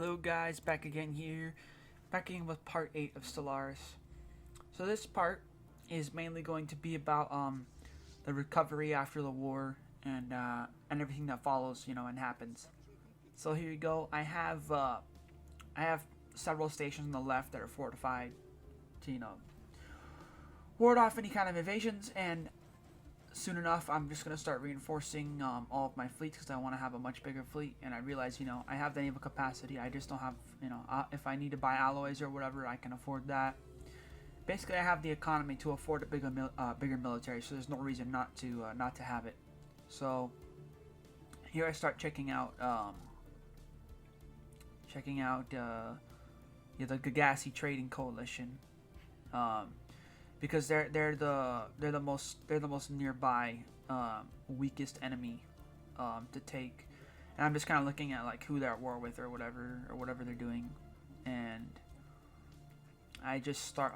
Hello guys, back again here, back again with part 8 of Stellaris. So this part is mainly going to be about the recovery after the war and everything that follows, and happens. So here you go. I have several stations on the left that are fortified to ward off any kind of invasions, and soon enough I'm just going to start reinforcing all of my fleets because I want to have a much bigger fleet. And I realize I have the naval capacity. I just don't have if I need to buy alloys or whatever, I can afford that. Basically I have the economy to afford a bigger military, so there's no reason not to have it. So here I start checking out the Gagassi Trading Coalition, because they're the most nearby weakest enemy to take. And I'm just kind of looking at like who they're at war with or whatever they're doing, and I just start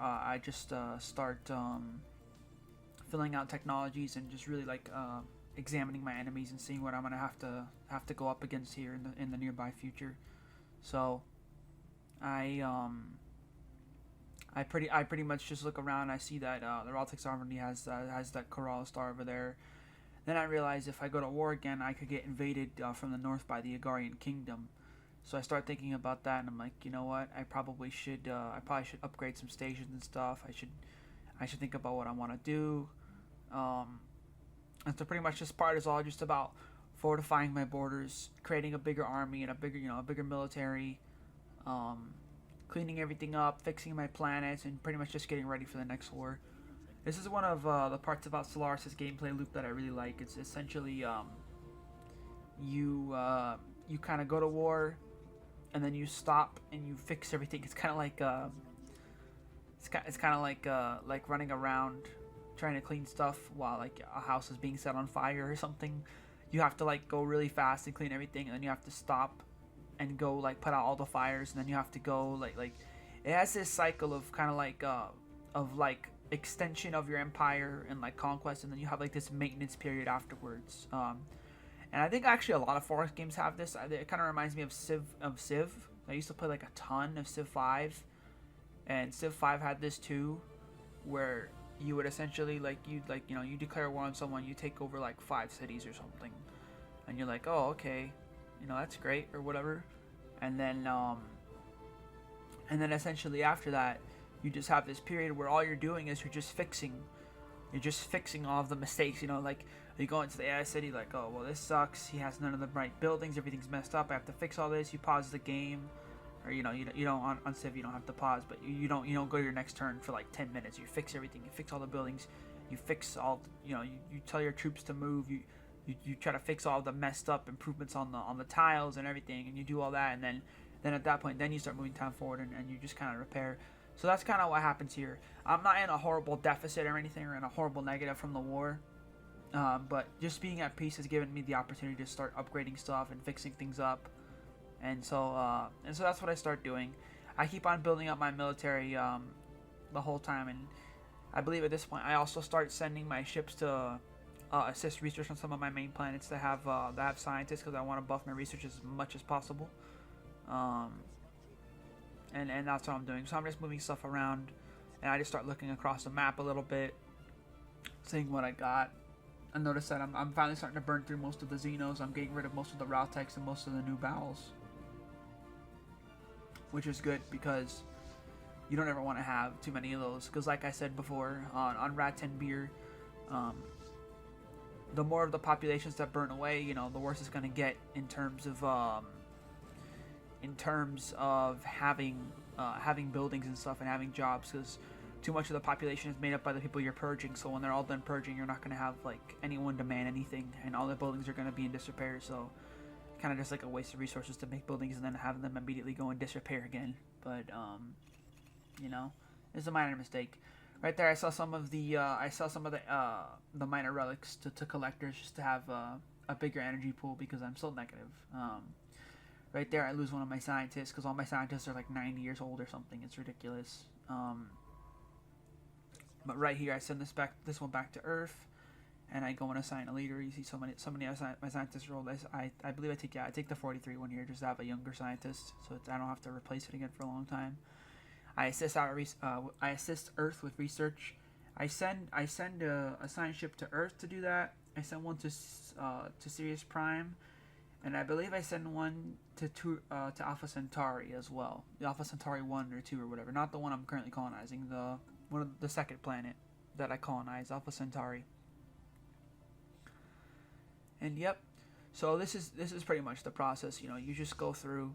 filling out technologies and just really like examining my enemies and seeing what I'm gonna have to go up against here in the nearby future. So I pretty much just look around. I see that the Raltix Army has that Coral Star over there. Then I realize if I go to war again, I could get invaded from the north by the Agarian Kingdom. So I start thinking about that, and I'm like, you know what? I probably should upgrade some stations and stuff. I should think about what I want to do. And so pretty much this part is all just about fortifying my borders, creating a bigger army and a bigger military. Cleaning everything up, fixing my planets, and pretty much just getting ready for the next war. This is one of the parts about Stellaris' gameplay loop that I really like. It's essentially you kind of go to war, and then you stop and you fix everything. It's kind of like like running around trying to clean stuff while like a house is being set on fire or something. You have to like go really fast and clean everything, and then you have to stop and go like put out all the fires, and then you have to go like it has this cycle of kind of like extension of your empire and like conquest, and then you have like this maintenance period afterwards. And I think actually a lot of Forest games have this. It kind of reminds me of Civ. I used to play like a ton of Civ 5, and Civ 5 had this too, where you would essentially you declare war on someone, you take over like 5 cities or something, and you're like, oh okay, that's great or whatever. And then essentially after that, you just have this period where all you're doing is you're just fixing all of the mistakes. Like you go into the AI city, like, oh well, this sucks, he has none of the right buildings, everything's messed up, I have to fix all this. You pause the game, or you don't on Civ you don't have to pause, but you don't go to your next turn for like 10 minutes. You fix everything, you fix all the buildings, you fix all, you tell your troops to move, you try to fix all the messed up improvements on the tiles and everything, and you do all that, and then at that point, then you start moving time forward, and you just kind of repair. So that's kind of what happens here. I'm not in a horrible deficit or anything, or in a horrible negative from the war, but just being at peace has given me the opportunity to start upgrading stuff and fixing things up, and so that's what I start doing. I keep on building up my military the whole time, and I believe at this point I also start sending my ships to assist research on some of my main planets that have scientists, because I want to buff my research as much as possible. And that's what I'm doing. So I'm just moving stuff around, and I just start looking across the map a little bit, seeing what I got. I notice that I'm finally starting to burn through most of the Xenos. I'm getting rid of most of the Rautex and most of the new Bowels, which is good because you don't ever want to have too many of those. Because like I said before, on Rat 10 Beer, the more of the populations that burn away, the worse it's going to get in terms of having buildings and stuff and having jobs, because too much of the population is made up by the people you're purging. So when they're all done purging, you're not going to have like anyone demand anything, and all the buildings are going to be in disrepair. So kind of just like a waste of resources to make buildings and then have them immediately go in disrepair again. But it's a minor mistake. Right there, I saw some of the minor relics to collectors, just to have a bigger energy pool, because I'm still negative. Right there, I lose one of my scientists, because all my scientists are like 90 years old or something. It's ridiculous. But right here, I send this one back to Earth, and I go and assign a leader. You see somebody my scientist role. I believe I take the 43 one here just to have a younger scientist, so I don't have to replace it again for a long time. I assist Earth with research. I send a science ship to Earth to do that. I send one to Sirius Prime, and I believe I send one to Alpha Centauri as well. The Alpha Centauri 1 or 2 or whatever. Not the one I'm currently colonizing. The second planet that I colonize, Alpha Centauri. And yep, so this is pretty much the process. You know, you just go through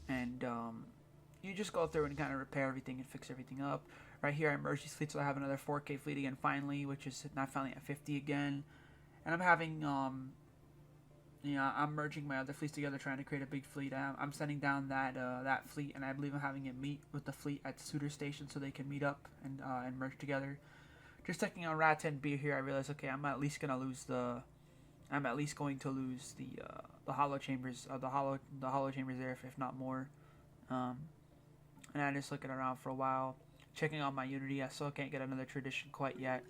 and kind of repair everything and fix everything up. Right here, I merge these fleets, so I have another 4K fleet again finally, which is not finally at 50 again. And I'm having I'm merging my other fleets together, trying to create a big fleet. I'm sending down that fleet, and I believe I'm having it meet with the fleet at the Suitor Station so they can meet up and merge together. Just checking on Rat 10B here, I realized, okay, I'm at least going to lose the hollow chambers, the hollow chambers there, if not more. And I just looking around for a while, checking on my Unity. I still can't get another tradition quite yet.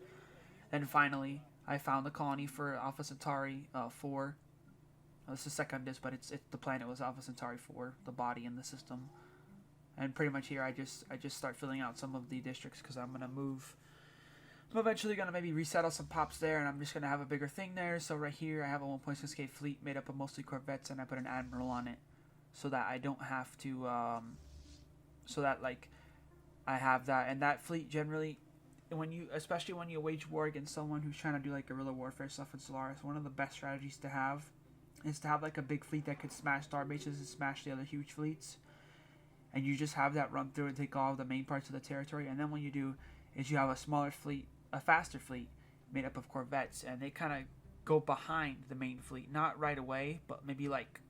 And finally, I found the colony for Alpha Centauri 4. This is Secundus, but the planet was Alpha Centauri 4, the body in the system. And pretty much here, I just start filling out some of the districts because I'm gonna move. I'm eventually gonna maybe resettle some pops there, and I'm just gonna have a bigger thing there. So right here, I have a 1.6K fleet made up of mostly corvettes, and I put an admiral on it, so that I don't have to. So that like, I have that, and that fleet generally, especially when you wage war against someone who's trying to do like guerrilla warfare stuff in Stellaris, one of the best strategies to have is to have like a big fleet that could smash star bases and smash the other huge fleets, and you just have that run through and take all of the main parts of the territory. And then what you do is you have a smaller fleet, a faster fleet made up of corvettes, and they kind of go behind the main fleet, not right away, but maybe like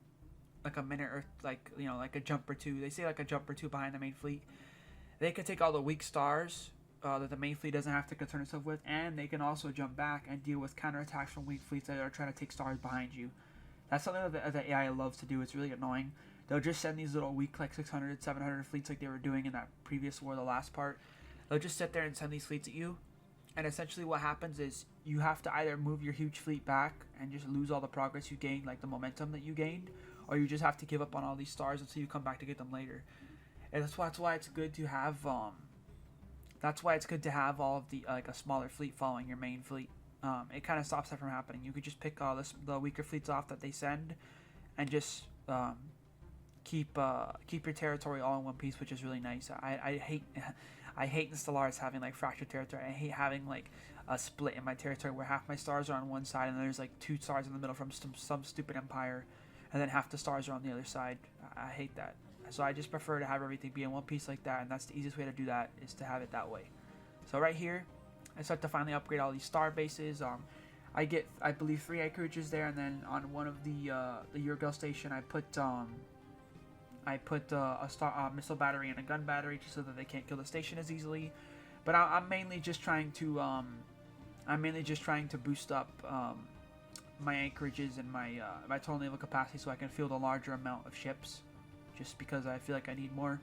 a minute or like a jump or two. They say like a jump or two behind the main fleet. They can take all the weak stars that the main fleet doesn't have to concern itself with, and they can also jump back and deal with counterattacks from weak fleets that are trying to take stars behind you. That's something that the AI loves to do. It's really annoying. They'll just send these little weak like 600, 700 fleets like they were doing in that previous war, the last part. They'll just sit there and send these fleets at you, and essentially what happens is you have to either move your huge fleet back and just lose all the progress you gained, like the momentum that you gained, or you just have to give up on all these stars until you come back to get them later. And that's why it's good to have all of the like a smaller fleet following your main fleet. It kind of stops that from happening. You could just pick the weaker fleets off that they send, and just keep your territory all in one piece, which is really nice. I hate in Stellaris having like fractured territory. I hate having like a split in my territory where half my stars are on one side and there's like 2 stars in the middle from some stupid empire, and then half the stars are on the other side. I hate that. So I just prefer to have everything be in one piece like that, and that's the easiest way to do that, is to have it that way. So right here, I start to finally upgrade all these star bases. I get, I believe, 3 anchorages there, and then on one of the Urgel station, I put a missile battery and a gun battery, just so that they can't kill the station as easily. But I'm mainly just trying to boost up my anchorages and my total naval capacity, so I can field a larger amount of ships, just because I feel like I need more.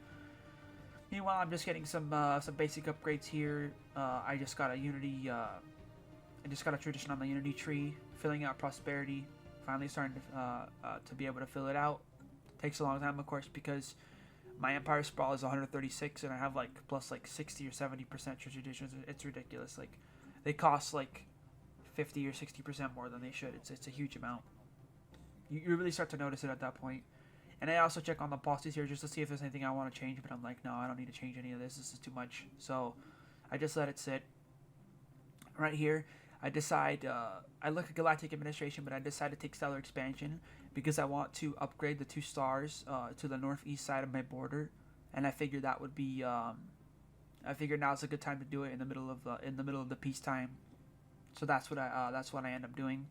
Meanwhile, I'm just getting some basic upgrades here. I just got a tradition on the Unity tree, filling out prosperity. Finally starting to be able to fill it out. Takes a long time, of course, because my Empire Sprawl is 136, and I have like plus like 60 or 70% traditions. It's ridiculous. Like, they cost like 50 or 60% more than they should. It's a huge amount. You really start to notice it at that point. And I also check on the bosses here just to see if there's anything I want to change, but I'm like, no, I don't need to change any of this. This is too much. So I just let it sit. Right here, I decide, I look at Galactic Administration, but I decide to take Stellar Expansion because I want to upgrade the 2 stars to the northeast side of my border, and I figured that would be, I figured now's a good time to do it in the middle of the peacetime. So that's what I end up doing.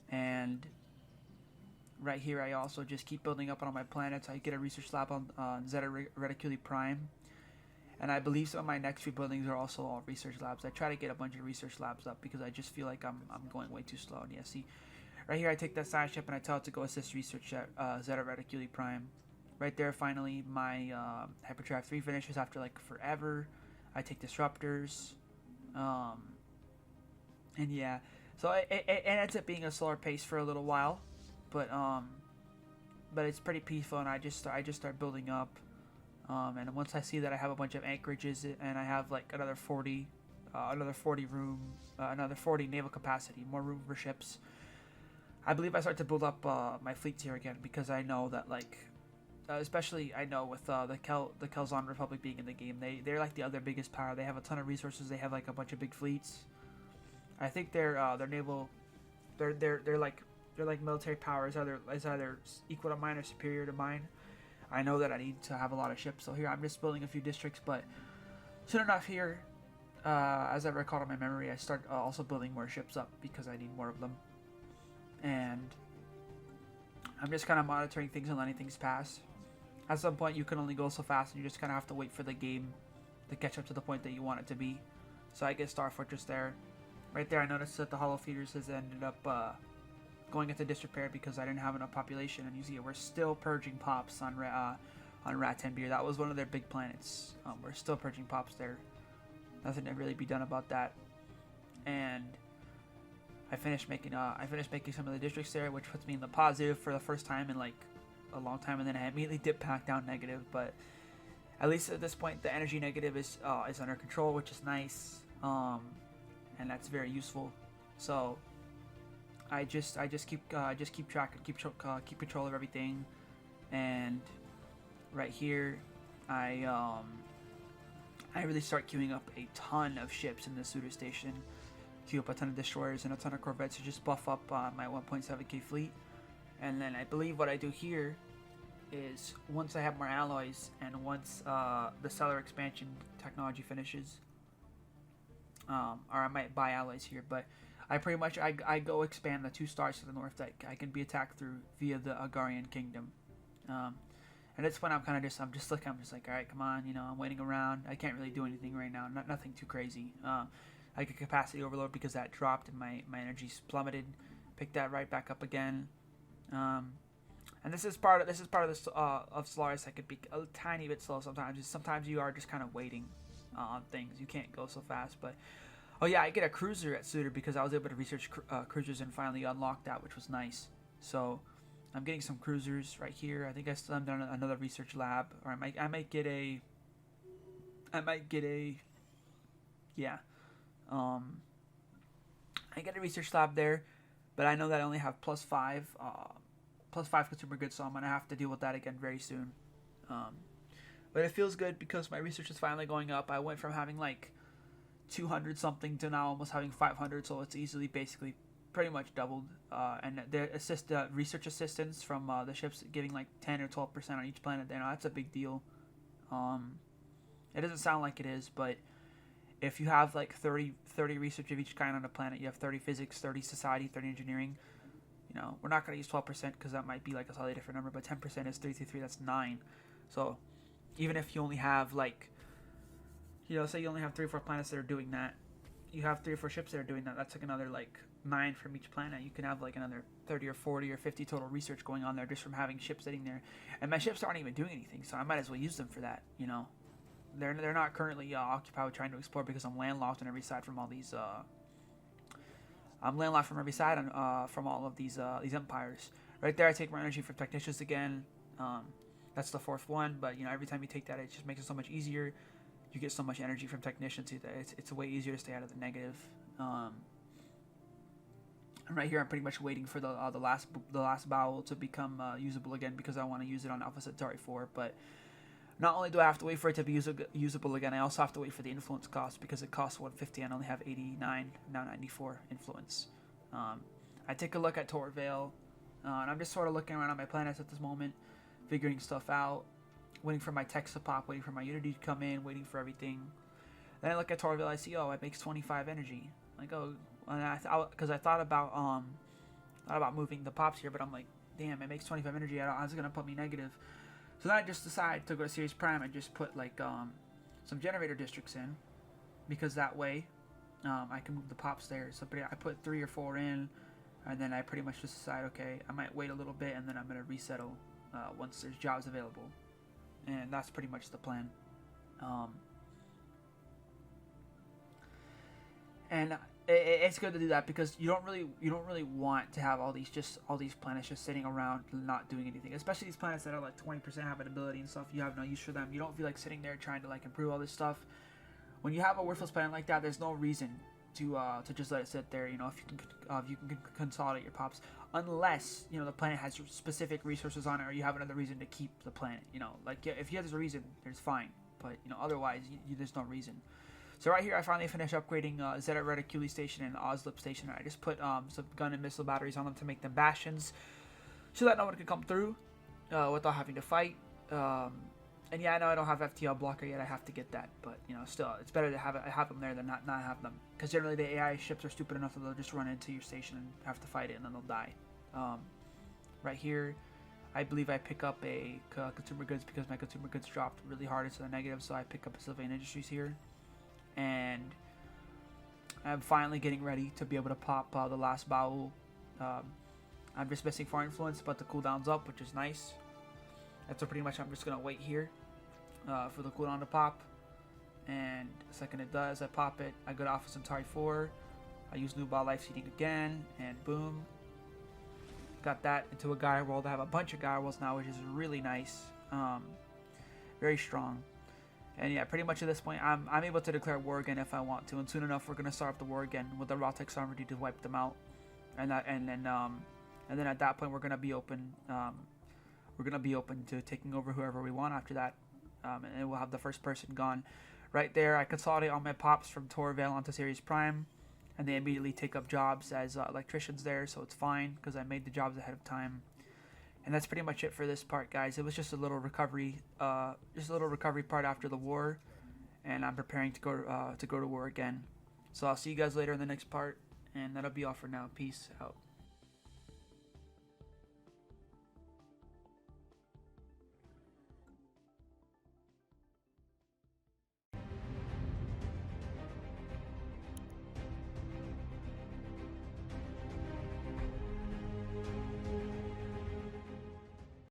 And right here, I also just keep building up on all my planets. I get a research lab on Zeta Reticuli Prime. And I believe some of my next few buildings are also all research labs. I try to get a bunch of research labs up because I just feel like I'm going way too slow. And yeah, see, right here I take that science ship and I tell it to go assist research at Zeta Reticuli Prime. Right there, finally, my Hyperdrive 3 finishes after like forever. I take disruptors. And yeah, So it ends up being a slower pace for a little while, but it's pretty peaceful, and I just start building up. And once I see that I have a bunch of anchorages and I have like another 40 room, another 40 naval capacity, more room for ships, I believe I start to build up my fleets here again, because I know that like, especially I know with the Kelzon Republic being in the game, they're like the other biggest power. They have a ton of resources. They have like a bunch of big fleets. I think their naval, they're like military power is either equal to mine or superior to mine. I know that I need to have a lot of ships, so here I'm just building a few districts, but soon enough here, as I recall in my memory, I start also building more ships up because I need more of them. And I'm just kind of monitoring things and letting things pass. At some point, you can only go so fast, and you just kind of have to wait for the game to catch up to the point that you want it to be. So I get Star Fortress there. Right there, I noticed that the Hollow Feeders has ended up going into disrepair because I didn't have enough population, and you see we're still purging pops on Ratenbeer. That was one of their big planets. We're still purging pops there. Nothing to really be done about that. And I finished making some of the districts there, which puts me in the positive for the first time in like a long time, and then I immediately dip back down negative. But at least at this point, the energy negative is under control, which is nice, and that's very useful. So I just keep track and keep control of everything. And right here, I really start queuing up a ton of ships in the Suitor Station, queue up a ton of destroyers and a ton of corvettes to just buff up my 1.7k fleet. And then I believe what I do here is, once I have more alloys and once the Stellar expansion technology finishes, or I might buy alloys here, but I pretty much I go expand the 2 stars to the north that I can be attacked through via the Agarian Kingdom. And it's when I'm just like, all right, come on, I'm waiting around. I can't really do anything right now. Nothing too crazy. I get capacity overload because that dropped and my energy's plummeted. Pick that right back up again. And this is part of Stellaris that could be a tiny bit slow sometimes. Sometimes you are just kind of waiting on things. You can't go so fast. But oh yeah, I get a cruiser at Suitor because I was able to research cruisers and finally unlock that, which was nice. So I'm getting some cruisers right here. I think I still have done another research lab, or I might get a yeah. I get a research lab there, but I know that I only have plus 5 consumer goods, so I'm gonna have to deal with that again very soon. But it feels good because my research is finally going up. I went from having like 200 something to now almost having 500, so it's easily basically pretty much doubled. And the research assistance from the ships giving like 10 or 12% on each planet, that's a big deal. It doesn't sound like it is, but if you have like 30 research of each kind on a planet, you have 30 physics, 30 society, 30 engineering. We're not going to use 12% because that might be like a slightly different number, but 10% is 3 through 3, that's 9. So even if you only have like, say you only have 3 or 4 planets that are doing that, you have 3 or 4 ships that are doing that, that's like another like 9 from each planet. You can have like another 30 or 40 or 50 total research going on there just from having ships sitting there. And my ships aren't even doing anything, so I might as well use them for that, They're not currently occupied with trying to explore because I'm landlocked on every side from all these. I'm landlocked from every side from all of these empires. Right there, I take more energy from technicians again. That's the 4th one, but every time you take that, it just makes it so much easier. You get so much energy from technicians. It's way easier to stay out of the negative. And right here, I'm pretty much waiting for the last bowel to become usable again because I want to use it on Alpha Centauri 4, but. Not only do I have to wait for it to be usable again, I also have to wait for the influence cost because it costs 150 and I only have 89, now 94 influence. I take a look at Torvale, and I'm just sort of looking around on my planets at this moment, figuring stuff out, waiting for my text to pop, waiting for my Unity to come in, waiting for everything. Then I look at Torvale, I see, it makes 25 energy. Like, because I thought about moving the pops here, but I'm like, damn, it makes 25 energy. I was gonna put me negative. So then I just decided to go to Sirius Prime and just put like some generator districts in, because that way I can move the pops there. So I put 3 or 4 in, and then I pretty much just decide, okay, I might wait a little bit and then I'm gonna resettle once there's jobs available, and that's pretty much the plan. And it's good to do that because you don't really want to have all these planets just sitting around not doing anything, especially these planets that are like 20% habitability and stuff. You have no use for them. You don't feel like sitting there trying to like improve all this stuff. When you have a worthless planet like that, there's no reason to just let it sit there. You know, if you can consolidate your pops, unless you know the planet has specific resources on it, or you have another reason to keep the planet. You know, like if there's a reason, there's fine, but you know otherwise there's no reason. So right here, I finally finished upgrading Zeta Reticuli Station and Oslip Station. I just put some gun and missile batteries on them to make them bastions, so that no one can come through without having to fight. And yeah, I know I don't have FTL blocker yet. I have to get that, but you know, still, it's better to have them there than not have them. Because generally, the AI ships are stupid enough that they'll just run into your station and have to fight it, and then they'll die. Right here, I believe I pick up a consumer goods because my consumer goods dropped really hard into the negative, so I pick up a Sylvain Industries here. And I'm finally getting ready to be able to pop the last Baul. I'm just missing Far Influence, but the cooldown's up, which is nice. And so pretty much I'm just going to wait here for the cooldown to pop. And the second it does, I pop it. I go to Alpha Centauri 4. I use Nubal Life Seeding again, and boom. Got that into a Gaia World. I have a bunch of Gaia Worlds now, which is really nice. Very strong. And yeah, pretty much at this point, I'm able to declare war again if I want to, and soon enough we're gonna start up the war again with the Rotex Sovereignty to wipe them out, and then at that point we're gonna be open to taking over whoever we want after that, and we'll have the first person gone. Right there, I consolidate all my pops from Torvale onto Series Prime, and they immediately take up jobs as electricians there, so it's fine because I made the jobs ahead of time. And that's pretty much it for this part, guys. It was just a little recovery, part after the war, and I'm preparing to go to war again. So I'll see you guys later in the next part, and that'll be all for now. Peace out.